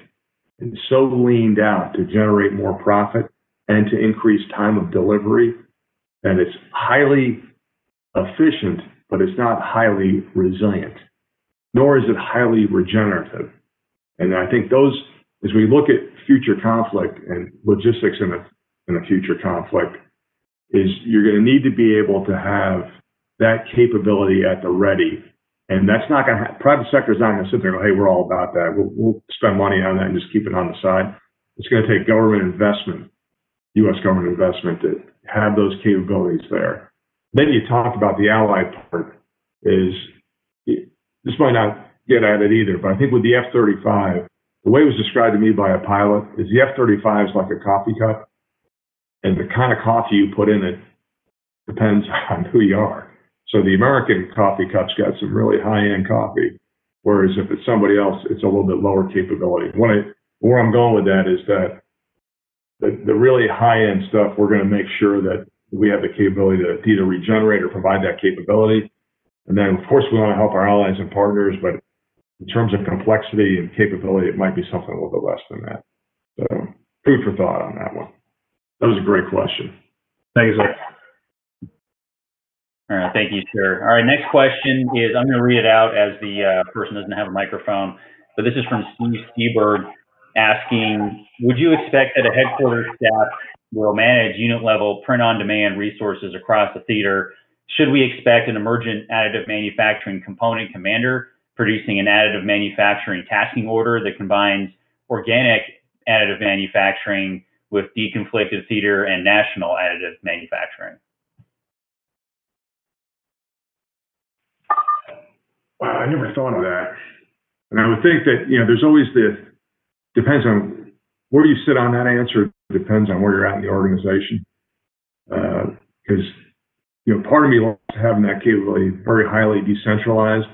and so leaned out to generate more profit and to increase time of delivery that it's highly efficient, but it's not highly resilient, nor is it highly regenerative. And I think those, as we look at future conflict and logistics in a future conflict, is you're going to need to be able to have that capability at the ready. And that's not going to private sector is not going to sit there and go, hey, we're all about that. We'll spend money on that and just keep it on the side. It's going to take government investment, U.S. government investment to have those capabilities there. Then you talked about the allied part is, this might not get at it either, but I think with the F-35, the way it was described to me by a pilot is the F-35 is like a coffee cup, and the kind of coffee you put in it depends on who you are. So the American coffee cup's got some really high-end coffee, whereas if it's somebody else, it's a little bit lower capability. Where I'm going with that is that the really high-end stuff, we're going to make sure that we have the capability to either regenerate or provide that capability. And then, of course, we want to help our allies and partners, but in terms of complexity and capability, it might be something a little bit less than that. So, food for thought on that one. That was a great question. Thank you, sir. All right, thank you, sir. All right, next question is, I'm going to read it out as the person doesn't have a microphone, but this is from Steve Seberg asking, would you expect that a headquarters staff will manage unit-level print-on-demand resources across the theater? Should we expect an emergent additive manufacturing component commander producing an additive manufacturing tasking order that combines organic additive manufacturing with deconflicted theater and national additive manufacturing? Wow, I never thought of that. And I would think that, there's always depends on where you sit on that answer, depends on where you're at in the organization. Because, part of me likes having that capability very highly decentralized,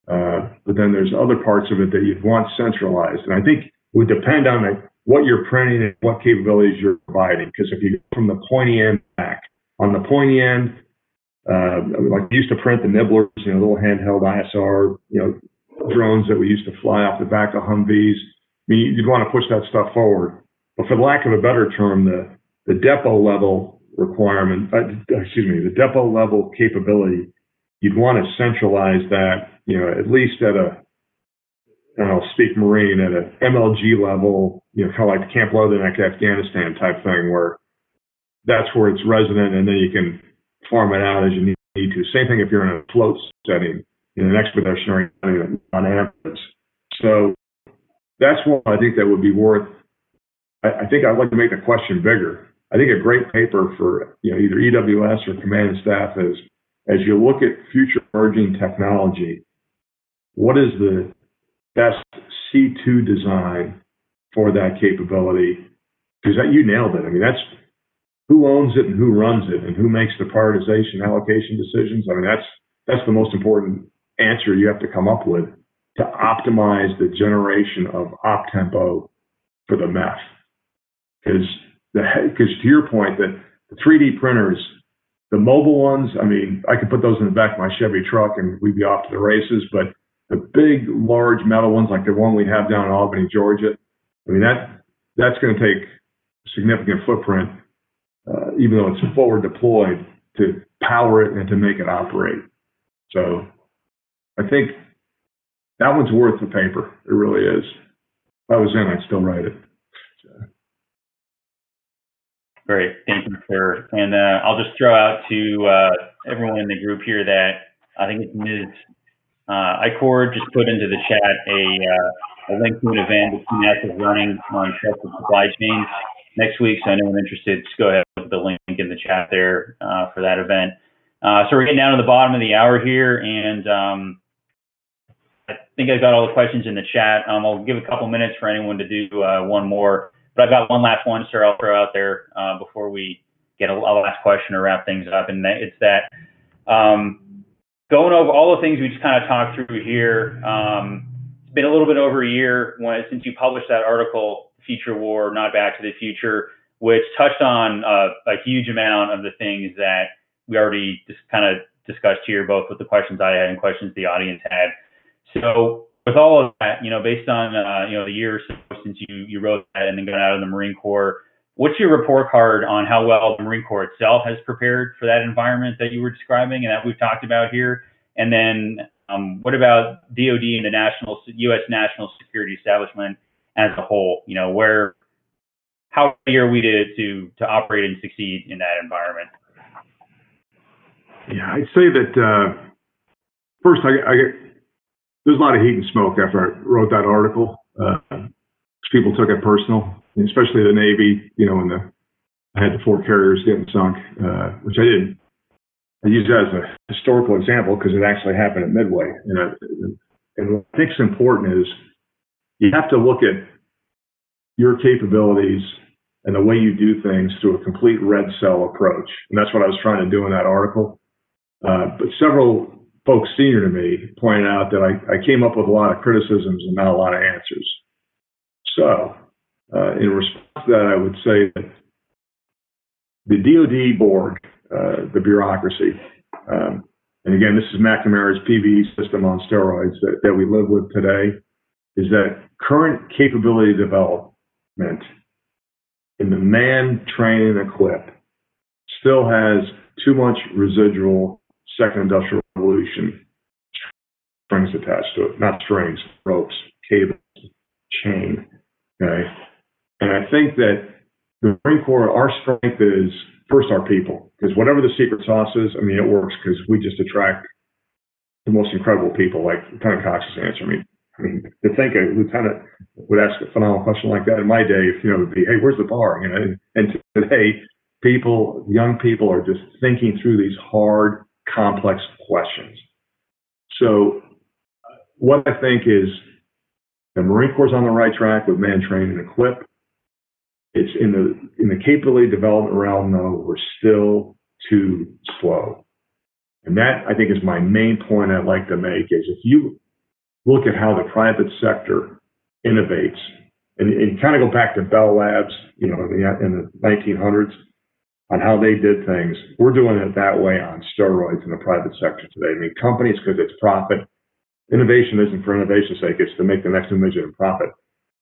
but then there's other parts of it that you'd want centralized. And I think it would depend on what you're printing and what capabilities you're providing. Because if you go from the pointy end back, on the pointy end, like we used to print the nibblers, little handheld ISR, drones that we used to fly off the back of Humvees. I mean, you'd want to push that stuff forward. But for lack of a better term, the depot level requirement, the depot level capability, you'd want to centralize that, at least at I'll speak Marine, at an MLG level, kind of like the Camp Leatherneck Afghanistan type thing, where that's where it's resident, and then you can farm it out as you need to. Same thing if you're in a float setting, in an expeditionary on ambulance. So that's what I think that would be worth. I think I'd like to make the question bigger. I think a great paper for either EWS or command and staff is, as you look at future emerging technology, what is the best C2 design for that capability? Because you nailed it. I mean, that's who owns it and who runs it and who makes the prioritization allocation decisions. I mean, that's the most important answer you have to come up with to optimize the generation of op tempo for the MEF. Because to your point, that the 3D printers, the mobile ones, I mean, I could put those in the back of my Chevy truck and we'd be off to the races. But the big, large metal ones, like the one we have down in Albany, Georgia, I mean, that's going to take significant footprint, even though it's forward deployed, to power it and to make it operate. So I think that one's worth the paper. It really is. If I was in, I'd still write it. Great, thank you, sir. And I'll just throw out to everyone in the group here that I think it's Ms. ICOR just put into the chat a link to an event that CNAS is running on trusted supply chains next week. So anyone interested, just go ahead and put the link in the chat there for that event. So we're getting down to the bottom of the hour here, and I think I've got all the questions in the chat. I'll give a couple minutes for anyone to do one more, but I've got one last one, sir, I'll throw out there before we get a last question to wrap things up, and it's that going over all the things we just kind of talked through here. It's been a little bit over a year since you published that article, Future War, Not Back to the Future, which touched on a huge amount of the things that we already just kind of discussed here, both with the questions I had and questions the audience had. So with all of that, based on, the year or so since you wrote that and then got out of the Marine Corps, what's your report card on how well the Marine Corps itself has prepared for that environment that you were describing and that we've talked about here? And then what about DoD and the U.S. national security establishment as a whole? How ready are we to operate and succeed in that environment? Yeah, I'd say that first, there's a lot of heat and smoke after I wrote that article. People took it personal, especially the Navy. I had the 4 carriers getting sunk, which I didn't. I use that as a historical example because it actually happened at Midway. And what I think is important is you have to look at your capabilities and the way you do things through a complete red cell approach. And that's what I was trying to do in that article. But several folks senior to me pointed out that I came up with a lot of criticisms and not a lot of answers. So in response to that, I would say that the DoD board, the bureaucracy, and again, this is McNamara's PVE system on steroids that we live with today, is that current capability development in the man, train, and equip still has too much residual second industrial revolution strings attached to it, not strings, ropes, cables, chain, okay? And I think that the Marine Corps, our strength is first our people, because whatever the secret sauce is, it works because we just attract the most incredible people, like Lieutenant Cox's answer. To think a lieutenant would ask a phenomenal question like that in my day, it would be, hey, where's the bar? And today, young people are just thinking through these hard, complex questions. So what I think is the Marine Corps is on the right track with man, train, and equip. It's in the capability development realm, though, we're still too slow. And that, I think, is my main point I'd like to make, is if you look at how the private sector innovates, and kind of go back to Bell Labs, in the 1900s, on how they did things, we're doing it that way on steroids in the private sector today. Companies, because it's profit. Innovation isn't for innovation's sake, it's to make the next new midget and profit.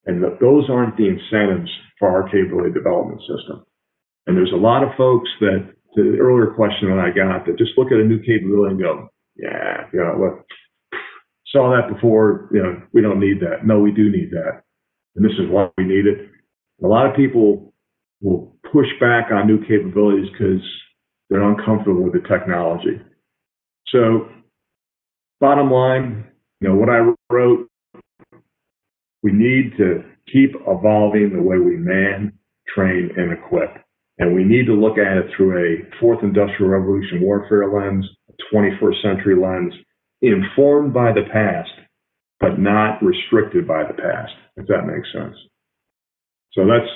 And those aren't the incentives for our capability development system. And there's a lot of folks that, to the earlier question that I got, that just look at a new capability and go, yeah, look, saw that before, we don't need that. No, we do need that. And this is why we need it. A lot of people will push back on new capabilities because they're uncomfortable with the technology. So bottom line, what I wrote, we need to keep evolving the way we man, train, and equip. And we need to look at it through a fourth industrial revolution warfare lens, a 21st century lens, informed by the past, but not restricted by the past, if that makes sense. So that's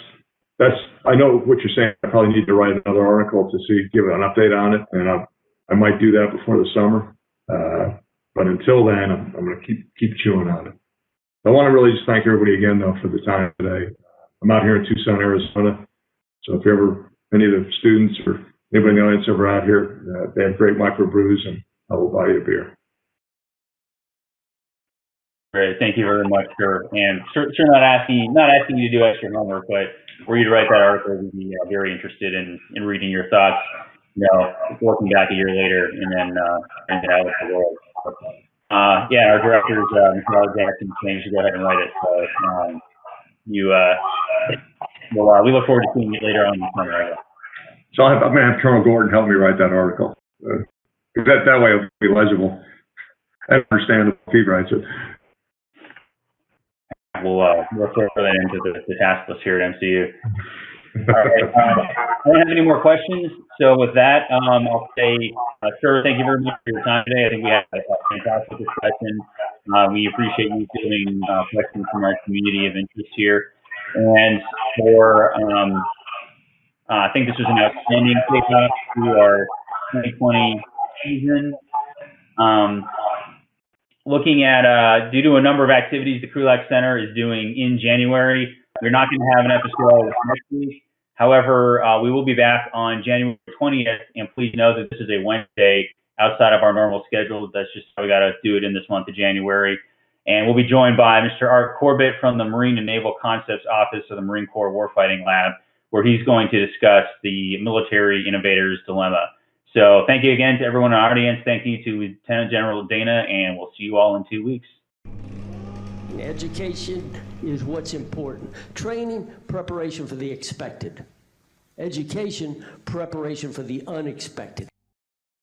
I know what you're saying. I probably need to write another article to give an update on it, and I might do that before the summer. But until then, I'm going to keep chewing on it. I want to really just thank everybody again, though, for the time today. I'm out here in Tucson, Arizona. So if any of the students or anybody in the audience ever out here, they have great microbrews, and I will buy you a beer. Great, thank you very much, sir. And sure, not asking you to do extra homework, but were you to write that article, we'd be very interested in reading your thoughts. Working back a year later and then bring it out with the world. Yeah, our directors, Michelle Jackson, saying you should go ahead and write it. So we look forward to seeing you later on in the summer. So I'm going to have Colonel Gordon help me write that article. That way it'll be legible. I understand if he writes it. We'll throw that into the task list here at MCU. All right. I don't have any more questions. So with that, I'll say, sir, thank you very much for your time today. I think we had a fantastic discussion. We appreciate you fielding questions from our community of interest here. And for, I think this was an outstanding kickoff to our 2020 season. Looking at, due to a number of activities the Krulak Center is doing in January, we're not going to have an episode next week. However, we will be back on January 20th, and please know that this is a Wednesday outside of our normal schedule. That's just how we got to do it in this month of January. And we'll be joined by Mr. Art Corbett from the Marine and Naval Concepts Office of the Marine Corps Warfighting Lab, where he's going to discuss the military innovator's dilemma. So thank you again to everyone in our audience. Thank you to Lieutenant General Dana, and we'll see you all in 2 weeks. Education is what's important. Training, preparation for the expected. Education, preparation for the unexpected.